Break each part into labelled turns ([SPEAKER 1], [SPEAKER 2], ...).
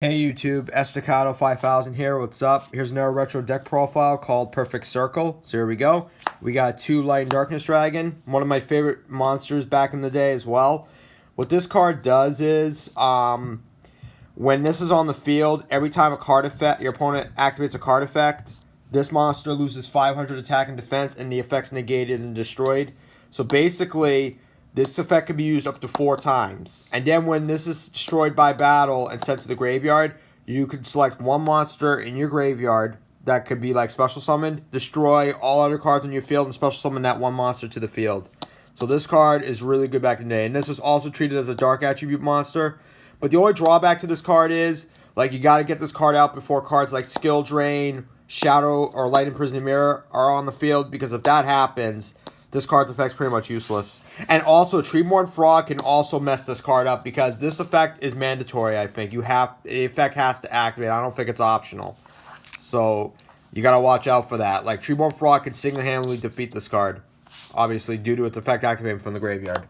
[SPEAKER 1] Hey YouTube, Estacado 5000 here, what's up? Here's another retro deck profile called Perfect Circle. So here we go. We got two Light and Darkness Dragon, one of my favorite monsters back in the day as well. What this card does is, when this is on the field, every time a card effect, your opponent activates a card effect, this monster loses 500 attack and defense and the effect's negated and destroyed. So basically, this effect can be used up to 4 times. And then when this is destroyed by battle and sent to the graveyard, you could select one monster in your graveyard that could be like special summoned, destroy all other cards on your field, and special summon that one monster to the field. So this card is really good back in the day. And this is also treated as a dark attribute monster. But the only drawback to this card is, like, you got to get this card out before cards like Skill Drain, Shadow, or Light Imprisoning Mirror are on the field, because if that happens, this card's effect's pretty much useless. And also, Treeborn Frog can also mess this card up, because this effect is mandatory, I think. The effect has to activate. I don't think it's optional. So, you gotta watch out for that. Like, Treeborn Frog can single-handedly defeat this card, obviously, due to its effect activating from the graveyard.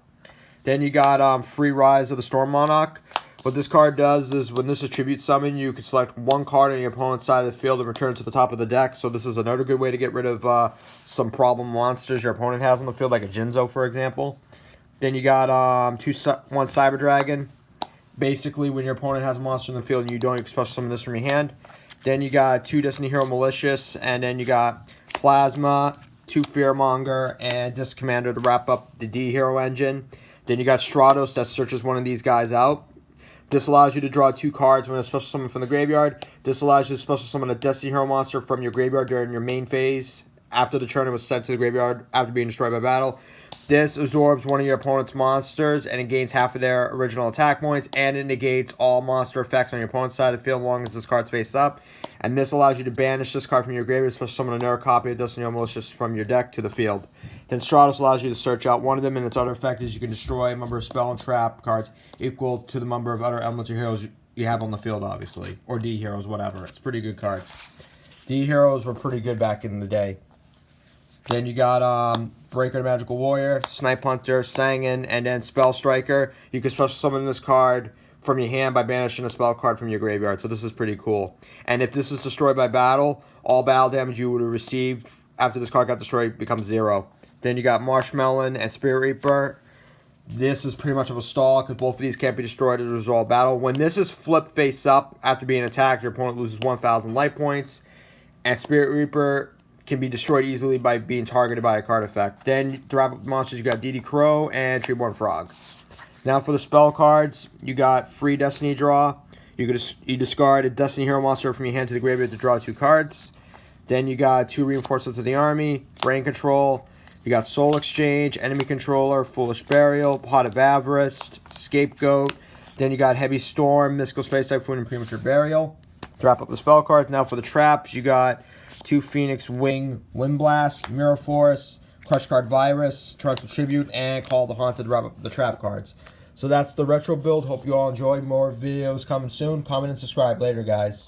[SPEAKER 1] Then you got Free Rise of the Storm Monarch. What this card does is, when this is tribute summon, you can select one card on your opponent's side of the field and return it to the top of the deck. So this is another good way to get rid of some problem monsters your opponent has on the field, like a Jinzo, for example. Then you got one Cyber Dragon. Basically, when your opponent has a monster in the field and you don't special summon this from your hand. Then you got 2 Destiny Hero Malicious, and then you got Plasma, 2 Fearmonger, and Disc Commander to wrap up the D Hero engine. Then you got Stratos that searches one of these guys out. This allows you to draw 2 cards when a special summon from the graveyard. This allows you to special summon a Destiny Hero monster from your graveyard during your main phase, after the turn it was sent to the graveyard after being destroyed by battle. This absorbs one of your opponent's monsters, and it gains half of their original attack points, and it negates all monster effects on your opponent's side of the field as long as this card's face up. And this allows you to banish this card from your graveyard, special summon another copy of Destiny Hero Malicious from your deck to the field. Then Stratos allows you to search out one of them, and its other effect is you can destroy a number of spell and trap cards equal to the number of other elemental heroes you have on the field, obviously. Or D heroes, whatever. It's a pretty good card. D heroes were pretty good back in the day. Then you got Breaker the Magical Warrior, Snipe Hunter, Sangan, and then Spell Striker. You can special summon this card from your hand by banishing a spell card from your graveyard. So this is pretty cool. And if this is destroyed by battle, all battle damage you would have received after this card got destroyed becomes 0. Then you got Marshmelon and Spirit Reaper. This is pretty much of a stall, because both of these can't be destroyed as a result of battle. When this is flipped face up after being attacked, your opponent loses 1,000 life points. And Spirit Reaper can be destroyed easily by being targeted by a card effect. Then to wrap up the monsters, you got DD Crow and Treeborn Frog. Now for the spell cards, you got Free Destiny Draw. You discard a Destiny Hero monster from your hand to the graveyard to draw 2 cards. Then you got 2 Reinforcements of the Army, Brain Control. You got Soul Exchange, Enemy Controller, Foolish Burial, Pot of Avarice, Scapegoat. Then you got Heavy Storm, Mystical Space Typhoon, and Premature Burial. To wrap up the spell cards. Now for the traps, you got 2 Phoenix Wing Wind Blast, Mirror Force, Crush Card Virus, Torrential Tribute, and Call the Haunted to wrap up the trap cards. So that's the retro build. Hope you all enjoyed. More videos coming soon. Comment and subscribe later, guys.